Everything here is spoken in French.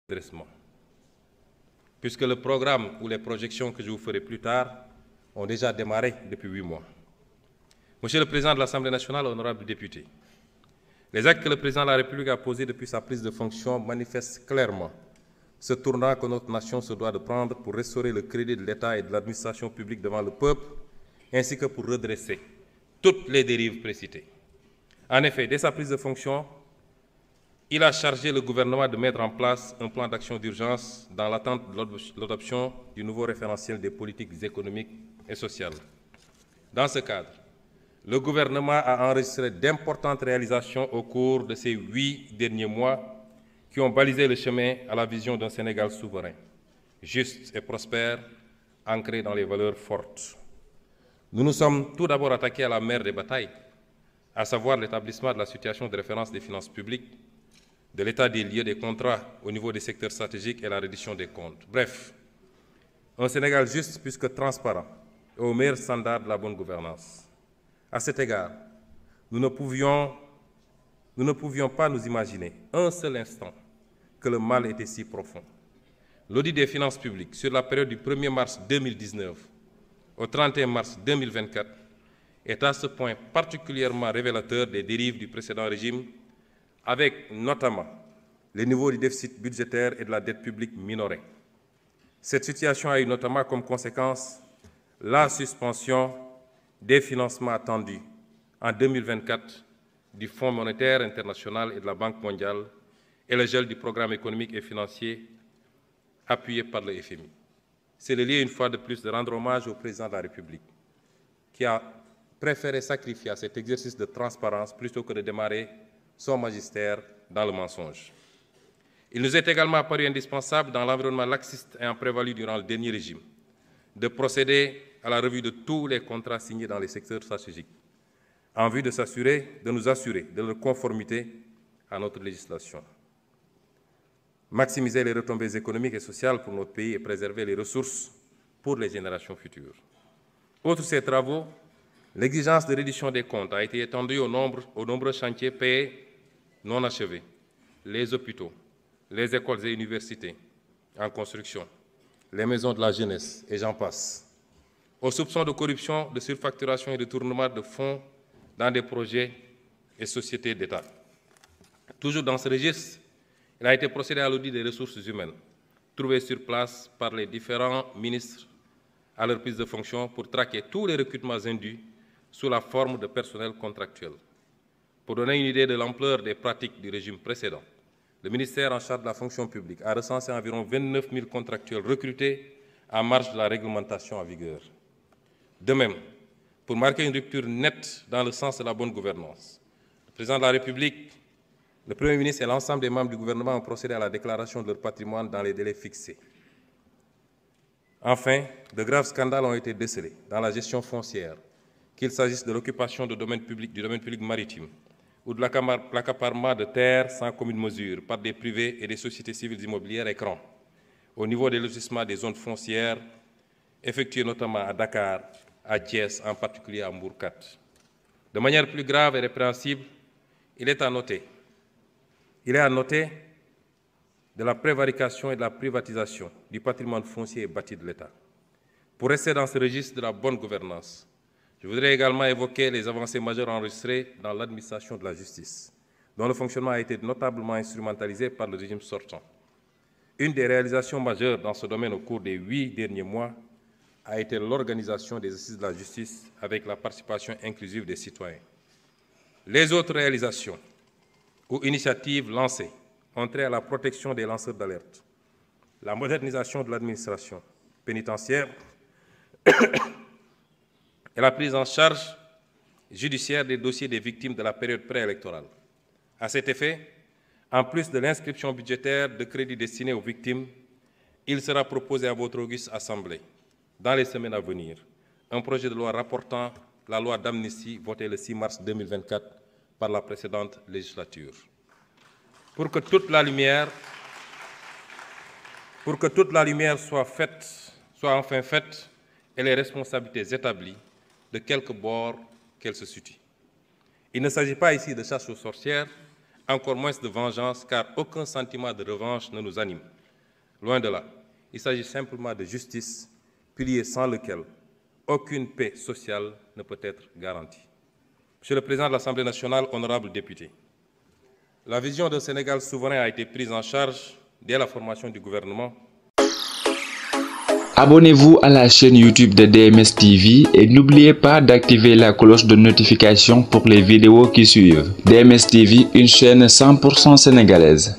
redressement. Puisque le programme ou les projections que je vous ferai plus tard ont déjà démarré depuis 8 mois. Monsieur le Président de l'Assemblée nationale, honorables députés, les actes que le Président de la République a posés depuis sa prise de fonction manifestent clairement ce tournant que notre nation se doit de prendre pour restaurer le crédit de l'État et de l'administration publique devant le peuple, ainsi que pour redresser toutes les dérives précitées. En effet, dès sa prise de fonction, il a chargé le gouvernement de mettre en place un plan d'action d'urgence dans l'attente de l'adoption du nouveau référentiel des politiques économiques et sociales. Dans ce cadre, le gouvernement a enregistré d'importantes réalisations au cours de ces 8 derniers mois qui ont balisé le chemin à la vision d'un Sénégal souverain, juste et prospère, ancré dans les valeurs fortes. Nous nous sommes tout d'abord attaqués à la mère des batailles, à savoir l'établissement de la situation de référence des finances publiques, de l'état des lieux des contrats au niveau des secteurs stratégiques et la reddition des comptes. Bref, un Sénégal juste plus que transparent et au meilleur standard de la bonne gouvernance. À cet égard, nous ne pouvions pas nous imaginer un seul instant que le mal était si profond. L'audit des finances publiques sur la période du 1er mars 2019 au 31 mars 2024 est à ce point particulièrement révélateur des dérives du précédent régime, avec notamment les niveaux du déficit budgétaire et de la dette publique minorés. Cette situation a eu notamment comme conséquence la suspension des financements attendus en 2024 du Fonds monétaire international et de la Banque mondiale et le gel du programme économique et financier appuyé par le FMI. C'est le lieu, une fois de plus, de rendre hommage au Président de la République, qui a préféré sacrifier à cet exercice de transparence plutôt que de démarrer son magistère dans le mensonge. Il nous est également apparu indispensable, dans l'environnement laxiste ayant prévalu durant le dernier régime, de procéder à la revue de tous les contrats signés dans les secteurs stratégiques, en vue de nous assurer de leur conformité à notre législation. Maximiser les retombées économiques et sociales pour notre pays et préserver les ressources pour les générations futures. Outre ces travaux, l'exigence de reddition des comptes a été étendue aux nombreux chantiers payés non achevés, les hôpitaux, les écoles et universités en construction, les maisons de la jeunesse, et j'en passe, aux soupçons de corruption, de surfacturation et de détournement de fonds dans des projets et sociétés d'État. Toujours dans ce registre, il a été procédé à l'audit des ressources humaines, trouvées sur place par les différents ministres à leur prise de fonction pour traquer tous les recrutements indus sous la forme de personnel contractuel. Pour donner une idée de l'ampleur des pratiques du régime précédent, le ministère en charge de la fonction publique a recensé environ 29 000 contractuels recrutés en marge de la réglementation en vigueur. De même, pour marquer une rupture nette dans le sens de la bonne gouvernance, le Président de la République, le Premier ministre et l'ensemble des membres du gouvernement ont procédé à la déclaration de leur patrimoine dans les délais fixés. Enfin, de graves scandales ont été décelés dans la gestion foncière, qu'il s'agisse de l'occupation du domaine public maritime ou de l'accaparement de terres sans commune mesure par des privés et des sociétés civiles immobilières écrans, au niveau des lotissements des zones foncières, effectués notamment à Dakar, à Thiès, en particulier à Mbourkat. De manière plus grave et répréhensible, il est à noter de la prévarication et de la privatisation du patrimoine foncier et bâti de l'État. Pour rester dans ce registre de la bonne gouvernance, je voudrais également évoquer les avancées majeures enregistrées dans l'administration de la justice, dont le fonctionnement a été notablement instrumentalisé par le régime sortant. Une des réalisations majeures dans ce domaine au cours des 8 derniers mois a été l'organisation des assises de la justice avec la participation inclusive des citoyens. Les autres réalisations ou initiatives lancées ont trait à la protection des lanceurs d'alerte, la modernisation de l'administration pénitentiaire et la prise en charge judiciaire des dossiers des victimes de la période préélectorale. À cet effet, en plus de l'inscription budgétaire de crédits destinés aux victimes, il sera proposé à votre auguste Assemblée, dans les semaines à venir, un projet de loi rapportant la loi d'amnistie votée le 6 mars 2024 par la précédente législature. Pour que toute la lumière soit enfin faite et les responsabilités établies, de quelque bord qu'elles se situent. Il ne s'agit pas ici de chasse aux sorcières, encore moins de vengeance, car aucun sentiment de revanche ne nous anime. Loin de là. Il s'agit simplement de justice, pilier sans lequel aucune paix sociale ne peut être garantie. Monsieur le Président de l'Assemblée nationale, honorables députés, la vision d'un Sénégal souverain a été prise en charge dès la formation du gouvernement. Abonnez-vous à la chaîne YouTube de DMS TV et n'oubliez pas d'activer la cloche de notification pour les vidéos qui suivent. DMS TV, une chaîne 100% sénégalaise.